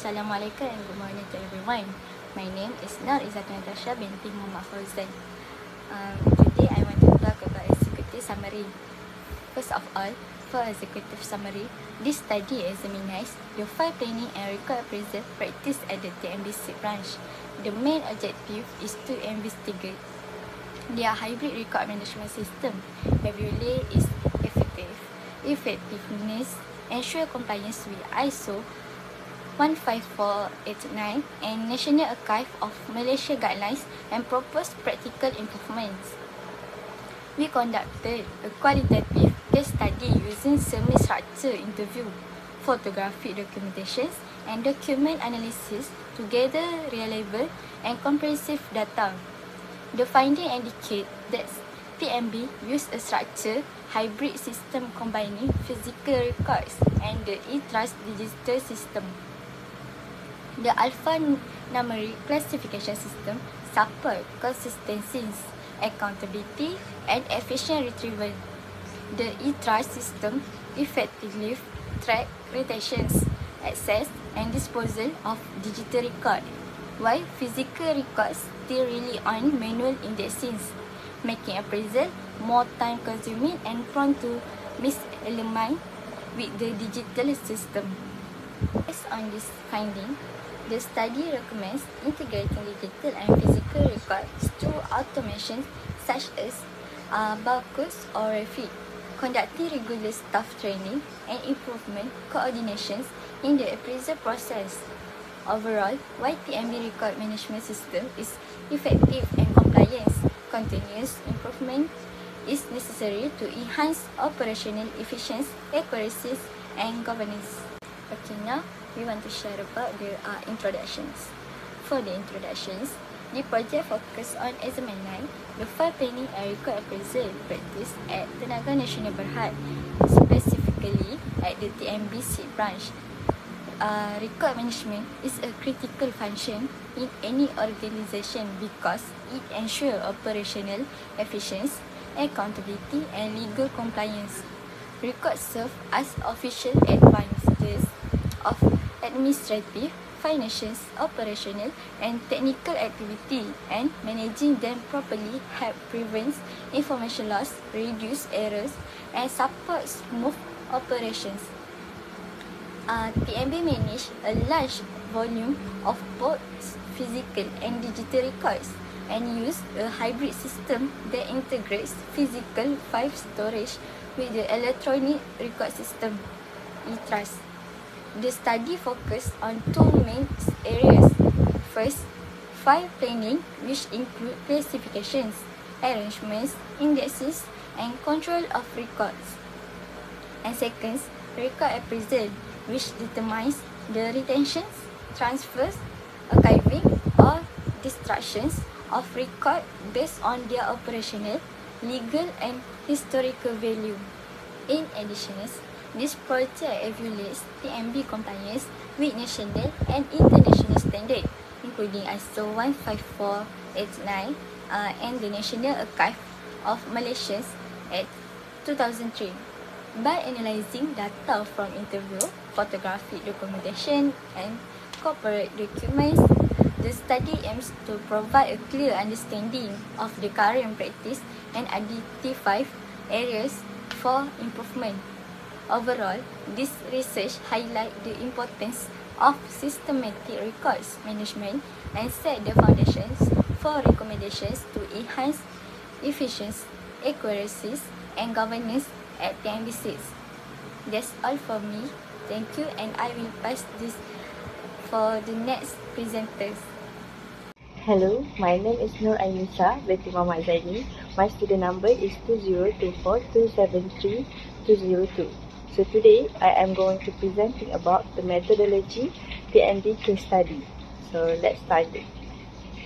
Assalamualaikum and good morning to everyone. My name is Nur Izzatun Natasha binti Muhammad Fauzan. Today I want to talk about executive summary. First of all, for executive summary, this study examines the 5 planning and record appraisal practice at the TMBC branch. The main objective is to investigate their hybrid record management system, evaluate its effectiveness, ensure compliance with ISO 15489 and National Archive of Malaysia guidelines, and propose practical improvements. We conducted a qualitative case study using semi-structured interview, photographic documentations, and document analysis to gather reliable and comprehensive data. The findings indicate that PMB used a structured hybrid system combining physical records and the e-trust digital system. The alphanumeric classification system supports consistency, accountability, and efficient retrieval. The e-trust system effectively tracks retentions, access, and disposal of digital record, while physical records still rely on manual indexing, making appraisal more time-consuming and prone to misalignment with the digital system. Based on this finding, the study recommends integrating digital and physical records through automation such as barcodes or refit, conducting regular staff training and improvement coordinations in the appraisal process. Overall, while PMB record management system is effective and compliance, continuous improvement is necessary to enhance operational efficiency, accuracy, and governance. Okay, now we want to share about the introductions. For the introductions, the project focus on examining the 5 planning and record appraisal practice at Tenaga Nasional Berhad, specifically at the TMBC branch. Record management is a critical function in any organization because it ensures operational efficiency, accountability, and legal compliance. Records serve as official advances of administrative, financial, operational, and technical activity, and managing them properly help prevent information loss, reduce errors, and support smooth operations. TMB manage a large volume of both physical and digital records and use a hybrid system that integrates physical file storage with the electronic record system, e-trust. The study focused on 2 main areas. First, file planning, which include classifications, arrangements, indexes, and control of records. And second, record appraisal, which determines the retentions, transfers, archiving, or destructions of record based on their operational, legal, and historical value. In addition, this project evaluates TMB compliance with national and international standards, including ISO 15489 and the National Archive of Malaysia at 2003. By analyzing data from interview, photographic documentation, and corporate documents, the study aims to provide a clear understanding of the current practice and identify areas for improvement. Overall, this research highlights the importance of systematic records management and set the foundations for recommendations to enhance efficiency, accuracy, and governance at TMBC. That's all for me. Thank you, and I will pass this for the next presenters. Hello, my name is Nur Ainisa binti Muhammad Zaini. My student number is 2024273202. So today I am going to presenting about the methodology PMB case study. So let's start it.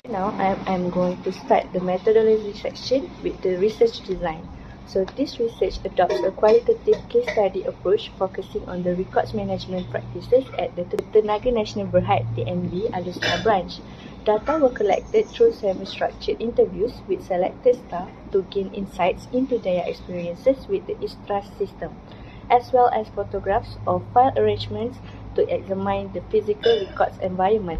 Now I am going to start the methodology section with the research design. So this research adopts a qualitative case study approach focusing on the records management practices at the Tenaga Nasional Berhad TNB Alustar branch. Data were collected through semi-structured interviews with selected staff to gain insights into their experiences with the e-trust system, as well as photographs of file arrangements to examine the physical records environment.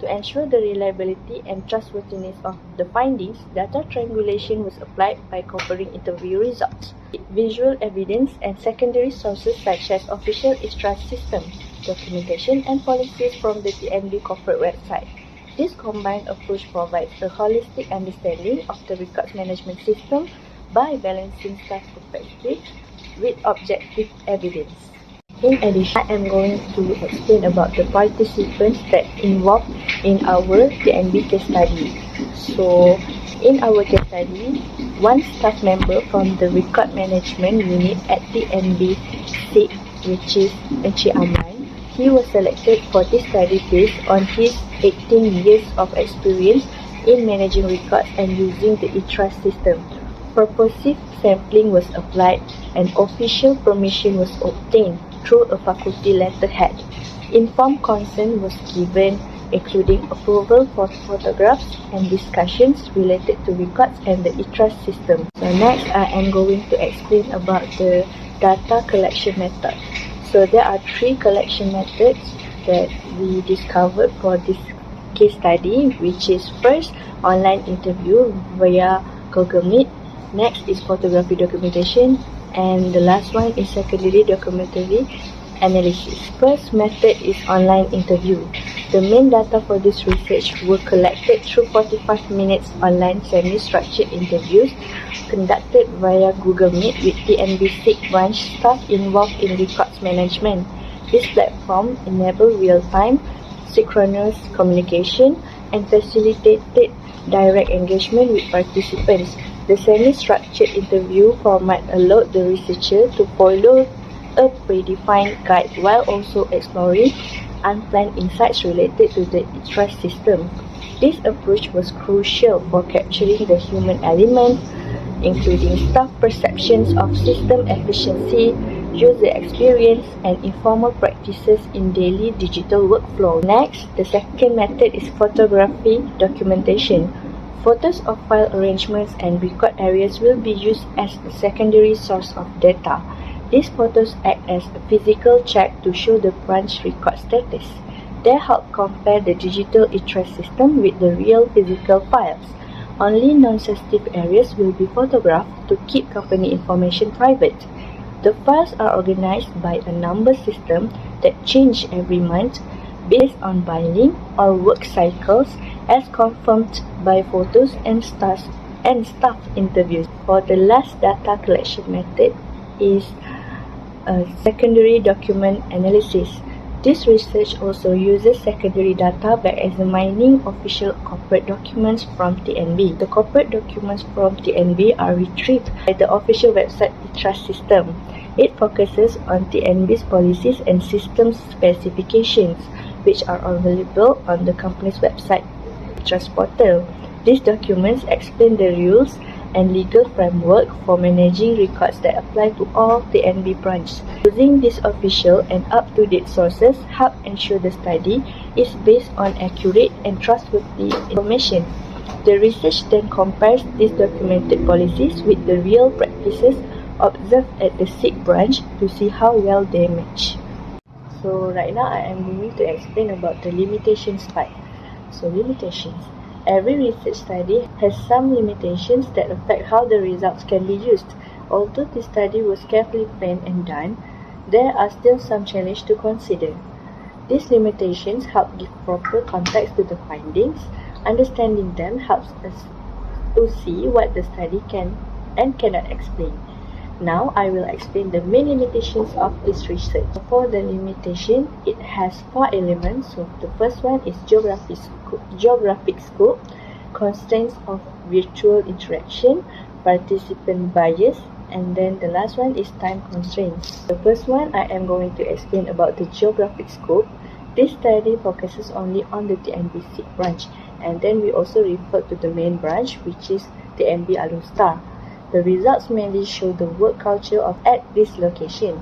To ensure the reliability and trustworthiness of the findings, data triangulation was applied by comparing interview results, visual evidence, and secondary sources such as official ISTRA system, documentation, and policies from the TNB corporate website. This combined approach provides a holistic understanding of the records management system by balancing staff perspective with objective evidence. In addition, I am going to explain about the participants that involved in our TNB case study. So, in our case study, one staff member from the record management unit at TNB SIG, which is Encik Amran, he was selected for this study based on his 18 years of experience in managing records and using the ITRA system. Purposive sampling was applied and official permission was obtained through a faculty letterhead. Informed consent was given, including approval for photographs and discussions related to records and the ITRA system. So next, I am going to explain about the data collection method. So there are 3 collection methods that we discovered for this case study, which is first, online interview via Google Meet. Next is photography documentation, and the last one is secondary documentary analysis. First method is online interview. The main data for this research were collected through 45 minutes online semi-structured interviews conducted via Google Meet with TNB SIG branch staff involved in records management. This platform enabled real-time, synchronous communication and facilitated direct engagement with participants. The semi-structured interview format allowed the researcher to follow a predefined guide while also exploring unplanned insights related to the ITRA system. This approach was crucial for capturing the human element, including staff perceptions of system efficiency, user experience, and informal practices in daily digital workflow. Next, the second method is photography documentation. Photos of file arrangements and record areas will be used as a secondary source of data. These photos act as a physical check to show the branch record status. They help compare the digital ITRA system with the real physical files. Only non-sensitive areas will be photographed to keep company information private. The files are organized by a number system that change every month based on billing or work cycles as confirmed by photos and staff interviews. For the last data collection method is secondary document analysis. This research also uses secondary data by examining official corporate documents from TNB. The corporate documents from TNB are retrieved by the official website ITRA system. It focuses on TNB's policies and system specifications, which are available on the company's website ITRA's portal. These documents explain the rules and legal framework for managing records that apply to all TNB branches. Using these official and up-to-date sources help ensure the study is based on accurate and trustworthy information. The research then compares these documented policies with the real practices observed at the SIG branch to see how well they match. So right now I am going to explain about the limitations part. So limitations. Every research study has some limitations that affect how the results can be used. Although this study was carefully planned and done, there are still some challenges to consider. These limitations help give proper context to the findings. Understanding them helps us to see what the study can and cannot explain. Now I will explain the main limitations of this research. For the limitation, it has 4 elements. So the first one is geographic scope, constraints of virtual interaction, participant bias, and then the last one is time constraints. The first one I am going to explain about the geographic scope. This study focuses only on the TNB SIG branch, and then we also refer to the main branch, which is TNB Alun Star. The results mainly show the work culture at this location.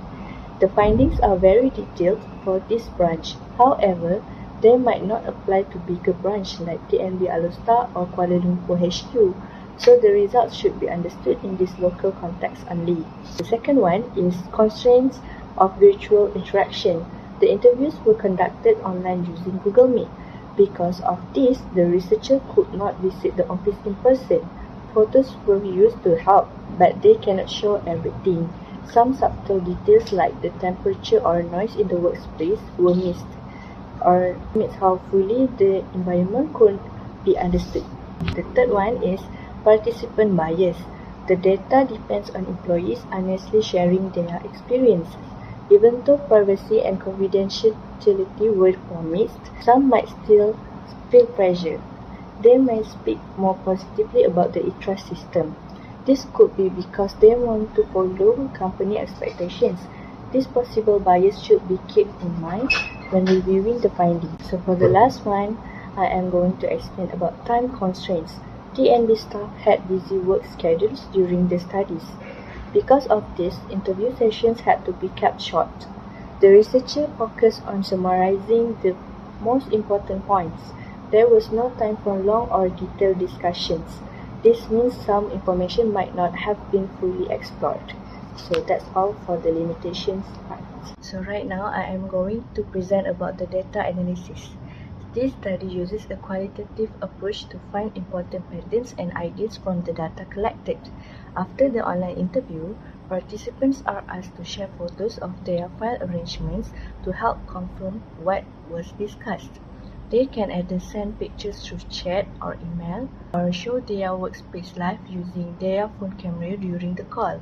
The findings are very detailed for this branch. However, they might not apply to bigger branches like TNB Alun Star or Kuala Lumpur HQ, so the results should be understood in this local context only. The second one is constraints of virtual interaction. The interviews were conducted online using Google Meet. Because of this, the researcher could not visit the office in person. Photos were used to help, but they cannot show everything. Some subtle details like the temperature or noise in the workplace were missed, or limits how fully the environment could be understood. The third one is participant bias. The data depends on employees honestly sharing their experiences. Even though privacy and confidentiality were promised, some might still feel pressure. They may speak more positively about the e-trust system. This could be because they want to follow company expectations. This possible bias should be kept in mind when reviewing the findings. So for the last one, I am going to explain about time constraints. TNB staff had busy work schedules during the studies. Because of this, interview sessions had to be kept short. The researcher focused on summarizing the most important points. There was no time for long or detailed discussions. This means some information might not have been fully explored. So that's all for the limitations part. So right now I am going to present about the data analysis. This study uses a qualitative approach to find important patterns and ideas from the data collected. After the online interview, participants are asked to share photos of their file arrangements to help confirm what was discussed. They can either send pictures through chat or email, or show their workspace live using their phone camera during the call.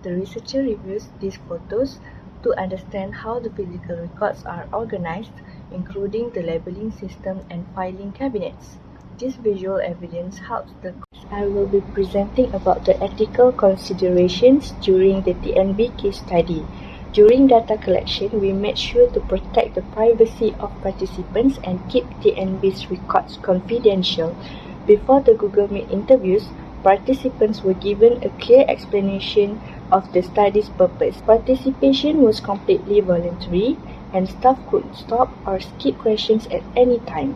The researcher reviews these photos to understand how the physical records are organized, including the labeling system and filing cabinets. This visual evidence helps the I will be presenting about the ethical considerations during the TNB case study. During data collection, we made sure to protect the privacy of participants and keep TNB's records confidential. Before the Google Meet interviews, participants were given a clear explanation of the study's purpose. Participation was completely voluntary, and staff could stop or skip questions at any time.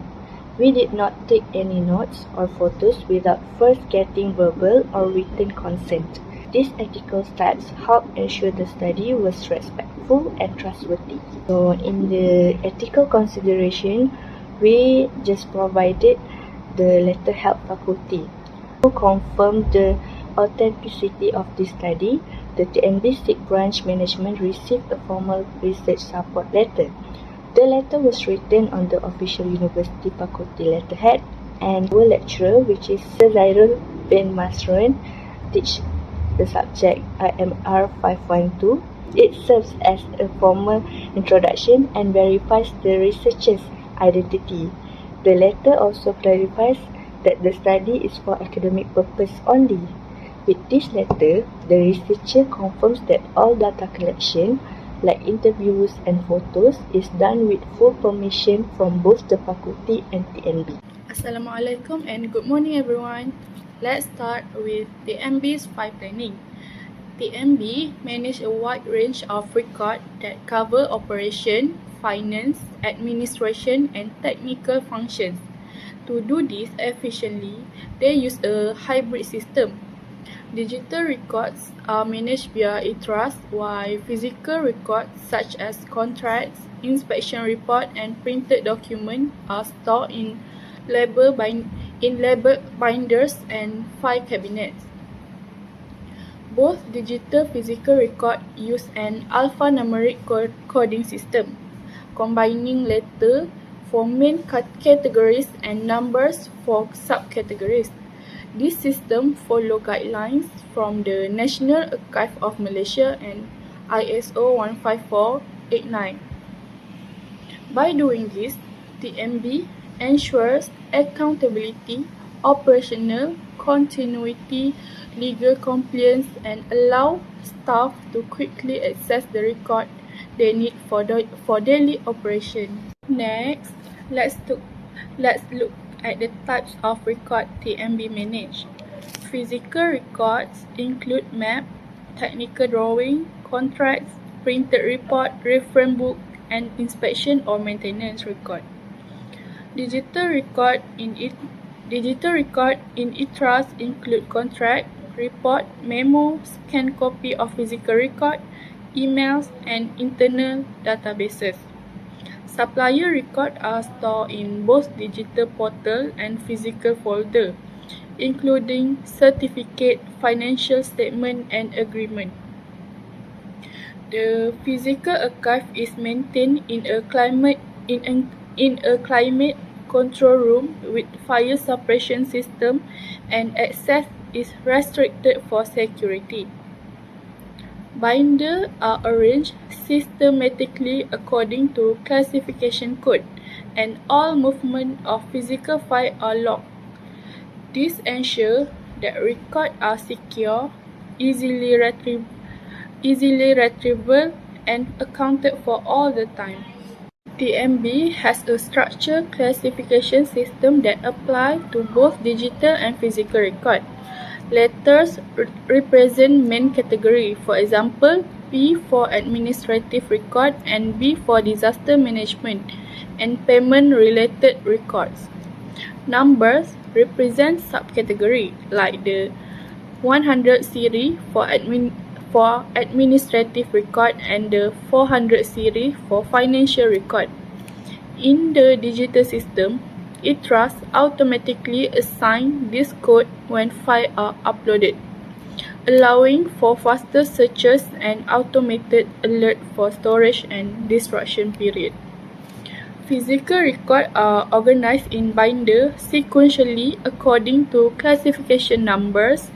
We did not take any notes or photos without first getting verbal or written consent. These ethical steps helped ensure the study was respectful and trustworthy. So in the ethical consideration, we just provided the letter health faculty. To confirm the authenticity of this study, the TNB SIG branch management received a formal research support letter. The letter was written on the official university faculty letterhead, and our lecturer, which is ZAIROL bin Masron, teach the subject IMR512. It serves as a formal introduction and verifies the researcher's identity. The letter also clarifies that the study is for academic purpose only. With this letter, the researcher confirms that all data collection, like interviews and photos, is done with full permission from both the faculty and TNB. Assalamualaikum and good morning everyone. Let's start with TNB's 5 planning. TNB manage a wide range of records that cover operation, finance, administration and technical functions. To do this efficiently, they use a hybrid system. Digital records are managed via e-trust, while physical records such as contracts, inspection report and printed documents are stored in label binders and file cabinets. Both digital physical records use an alphanumeric coding system, combining letters for main categories and numbers for subcategories. This system follows guidelines from the National Archive of Malaysia and ISO 15489. By doing this, TNB ensures accountability, operational continuity, legal compliance, and allow staff to quickly access the record they need for daily operation. Next, let's look at the types of record TNB manage. Physical records include map, technical drawing, contracts, printed report, reference book, and inspection or maintenance record. Digital record in e-trust include contract, report, memo, scanned copy of physical record, emails, and internal databases. Supplier records are stored in both digital portal and physical folder, including certificate, financial statement, and agreement. The physical archive is maintained in a climate control room with fire suppression system, and access is restricted for security. Binders are arranged systematically according to classification code, and all movement of physical files are logged. This ensures that records are secure, easily retrievable, and accounted for all the time. TMB has a structured classification system that applies to both digital and physical records. Letters represent main category, for example, P for administrative record and B for disaster management and payment-related records. Numbers represent subcategory, like the 100 series for administrative record and the 400 series for financial record. In the digital system, ITRAS automatically assigns this code when files are uploaded, allowing for faster searches and automated alert for storage and destruction period. Physical records are organized in binder sequentially according to classification numbers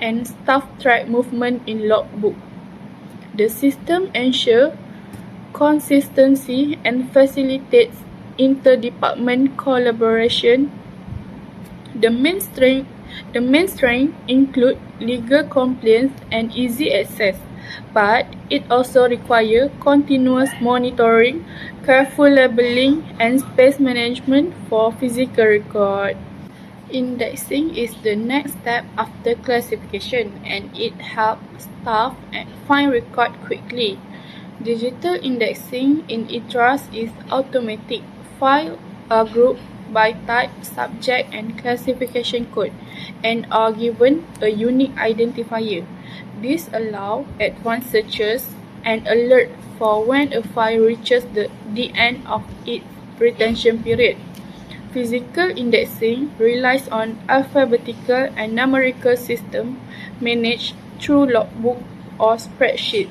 and staff track movement in logbook. The system ensures consistency and facilitates interdepartment collaboration. The main strength include legal compliance and easy access, but it also requires continuous monitoring, careful labeling, and space management for physical record. Indexing is the next step after classification, and it helps staff find record quickly. Digital indexing in ITRAS is automatic. Files are grouped by type, subject, and classification code, and are given a unique identifier. This allows advanced searches and alert for when a file reaches the end of its retention period. Physical indexing relies on alphabetical and numerical system managed through logbook or spreadsheet,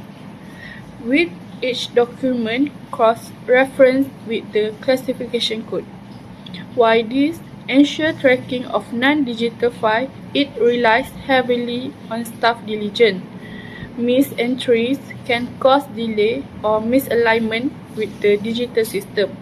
with each document cross-referenced with the classification code. While this ensures tracking of non-digital files, it relies heavily on staff diligence. Missed entries can cause delay or misalignment with the digital system.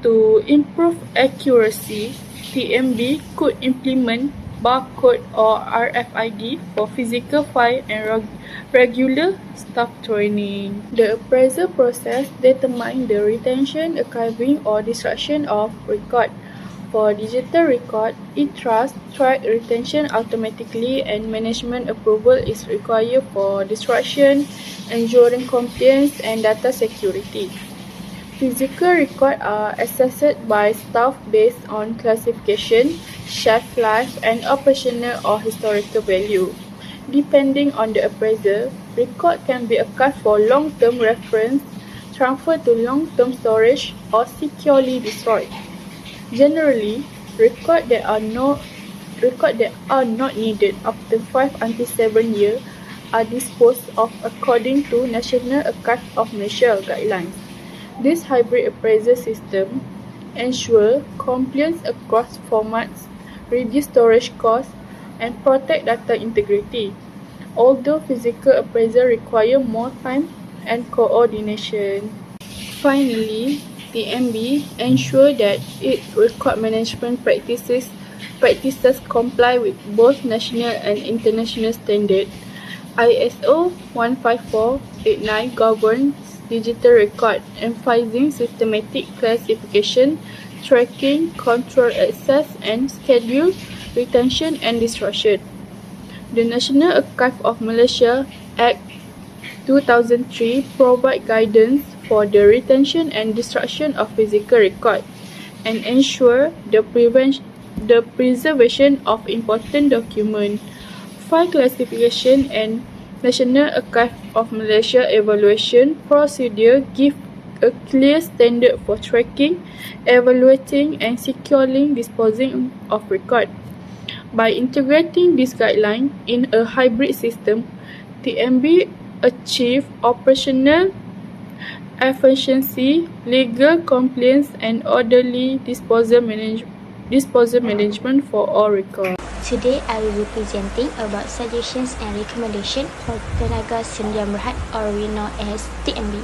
To improve accuracy, TMB could implement barcode or RFID for physical file and regular staff training. The appraisal process determines the retention, archiving, or destruction of record. For digital record, ITRAS track retention automatically, and management approval is required for destruction, ensuring compliance and data security. Physical records are assessed by staff based on classification, shelf life, and operational or historical value. Depending on the appraiser, record can be archived for long-term reference, transferred to long-term storage, or securely destroyed. Generally, records that are not needed after 5 until 7 years are disposed of according to National Archives of Malaysia guidelines. This hybrid appraisal system ensures compliance across formats, reduce storage costs, and protect data integrity, although physical appraisal requires more time and coordination. Finally, TMB ensures that its record management practices comply with both national and international standards. ISO 15489 governs digital record, emphasizing systematic classification, tracking, control access, and schedule retention and destruction. The National Archives of Malaysia Act 2003 provides guidance for the retention and destruction of physical records and ensure the preservation of important documents. File classification and National Archives of Malaysia evaluation procedure give a clear standard for tracking, evaluating, and securely disposing of record. By integrating this guideline in a hybrid system, TMB achieve operational efficiency, legal compliance, and orderly disposal management for all records. Today, I will be presenting about suggestions and recommendations for Tenaga Sendian Berhad, or we know as TNB.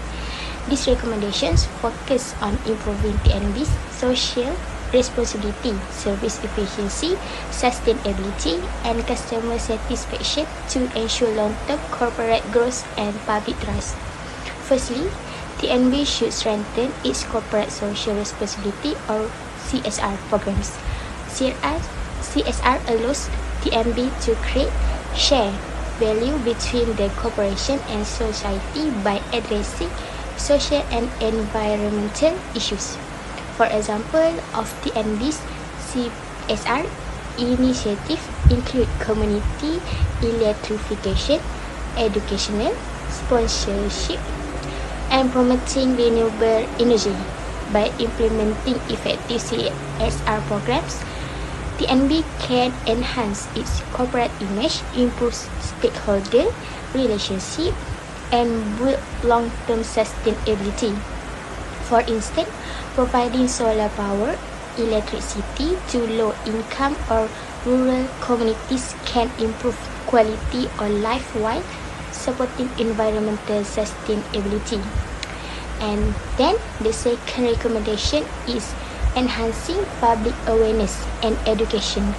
These recommendations focus on improving TNB's social responsibility, service efficiency, sustainability, and customer satisfaction to ensure long-term corporate growth and public trust. Firstly, TNB should strengthen its corporate social responsibility or CSR programs. CSR allows TNB to create shared value between the corporation and society by addressing social and environmental issues. For example, of TNB's CSR initiative include community electrification, educational, sponsorship, and promoting renewable energy. By implementing effective CSR programs, TNB can enhance its corporate image, improve stakeholder relationship, and build long-term sustainability. For instance, providing solar power, electricity to low-income or rural communities can improve quality of life while supporting environmental sustainability. And then the second recommendation is enhancing public awareness and education.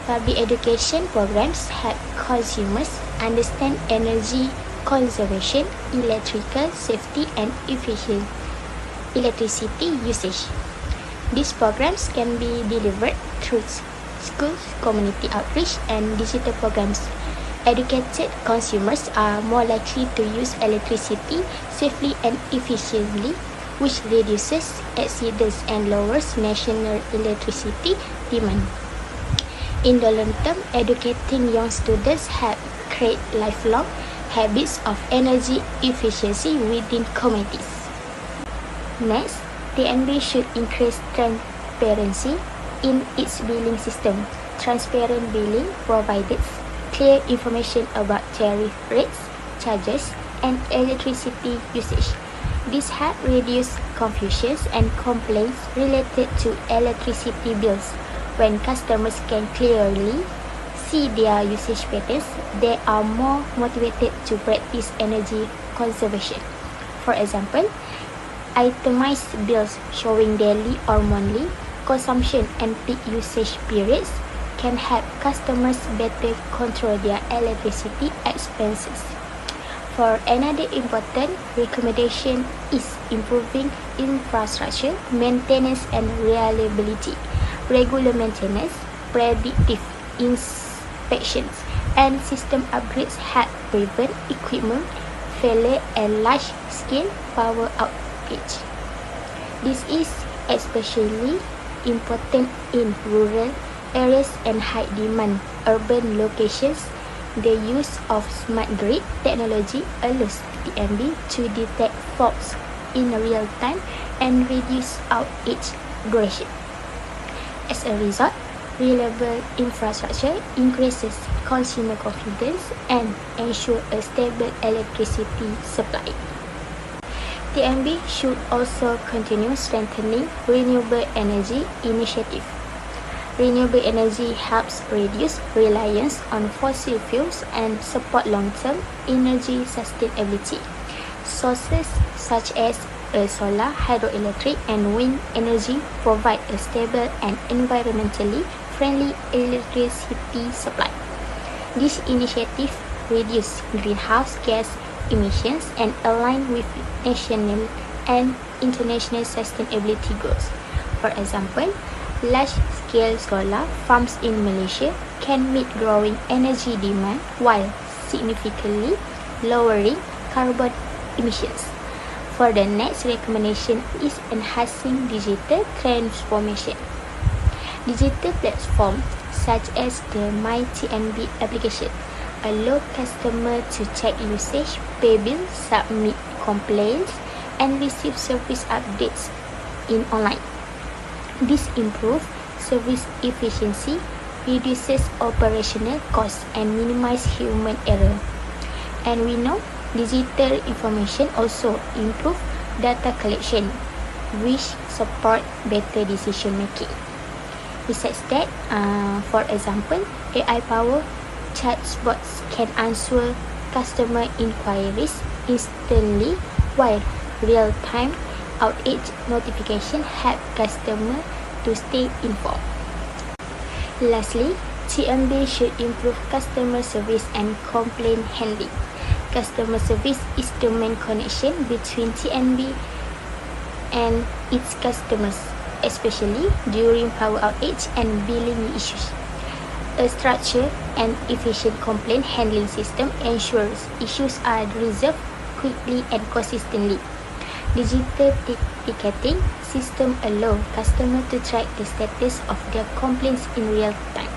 Public education programs help consumers understand energy conservation, electrical safety, and efficient electricity usage. These programs can be delivered through schools, community outreach, and digital programs. Educated consumers are more likely to use electricity safely and efficiently, which reduces accidents and lowers national electricity demand. In the long term, educating young students help create lifelong habits of energy efficiency within communities. Next, TNB should increase transparency in its billing system. Transparent billing provides clear information about tariff rates, charges, and electricity usage. This helps reduce confusion and complaints related to electricity bills. When customers can clearly see their usage patterns, they are more motivated to practice energy conservation. For example, itemized bills showing daily or monthly consumption and peak usage periods can help customers better control their electricity expenses. For another important recommendation is improving infrastructure maintenance and reliability. Regular maintenance, predictive inspections, and system upgrades help prevent equipment failure and large-scale power outage. This is especially important in rural areas and high-demand urban locations. The use of smart grid technology allows TNB to detect faults in real time and reduce outage duration. As a result, reliable infrastructure increases consumer confidence and ensures a stable electricity supply. TNB should also continue strengthening renewable energy initiative. Renewable energy helps reduce reliance on fossil fuels and support long-term energy sustainability. Sources such as solar, hydroelectric, and wind energy provide a stable and environmentally friendly electricity supply. This initiative reduces greenhouse gas emissions and align with national and international sustainability goals. For example, large-scale solar farms in Malaysia can meet growing energy demand while significantly lowering carbon emissions. For the next recommendation is enhancing digital transformation. Digital platforms such as the MyTNB application allow customers to check usage, pay bills, submit complaints, and receive service updates in online. This improves service efficiency, reduces operational costs, and minimizes human error. And we know digital information also improve data collection, which support better decision making. Besides that, for example, AI-powered chatbots can answer customer inquiries instantly, while real-time outage notification help customer to stay informed. Lastly, TMB should improve customer service and complaint handling. Customer service is the main connection between TNB and its customers, especially during power outage and billing issues. A structured and efficient complaint handling system ensures issues are resolved quickly and consistently. Digital ticketing system allow customers to track the status of their complaints in real time.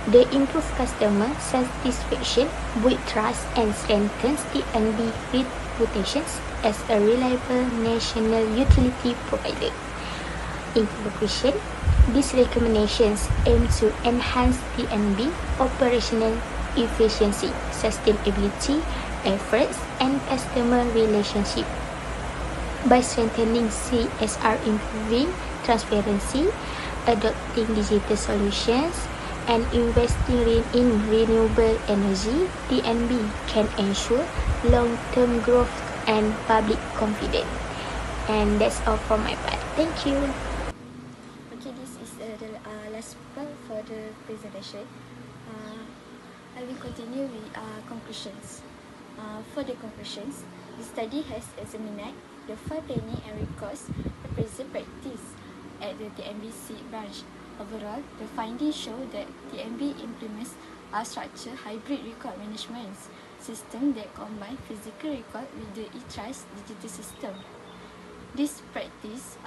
The improved customer satisfaction builds trust and strengthens TNB reputations as a reliable national utility provider. In conclusion, these recommendations aim to enhance TNB operational efficiency, sustainability efforts, and customer relationship. By strengthening CSR, improving transparency, adopting digital solutions, and investing in renewable energy, TNB can ensure long-term growth and public confidence. And that's all from my part. Thank you. Okay, this is the last part for the presentation. I will continue with conclusions. For the conclusions, the study has examined the 5 planning and records present practice at the TNBC branch. Overall, the findings show that TNB implements a structured hybrid record management system that combines physical record with the e-trust digital system. This practice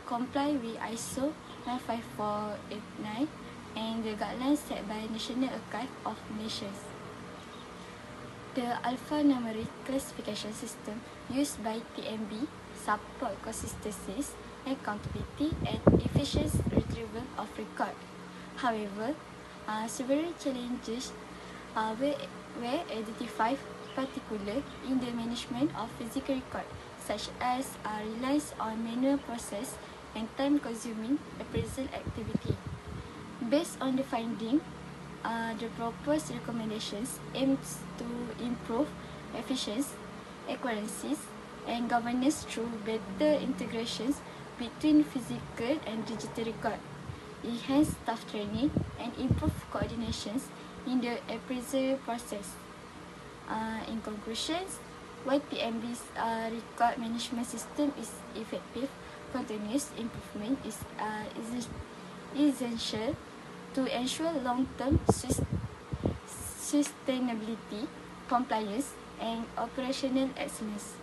comply with ISO 15489 and the guidelines set by National Archive of Malaysia. The alphanumeric classification system used by TNB support consistency, accountability, and efficient retrieval of record. However, several challenges were identified, particularly in the management of physical record, such as reliance on manual process and time-consuming appraisal activity. Based on the finding, the proposed recommendations aims to improve efficiency, accuracy, and governance through better integrations between physical and digital record, enhance staff training, and improve coordinations in the appraisal process. In conclusions, while TNB's record management system is effective, continuous improvement is essential to ensure long-term sustainability, compliance, and operational excellence.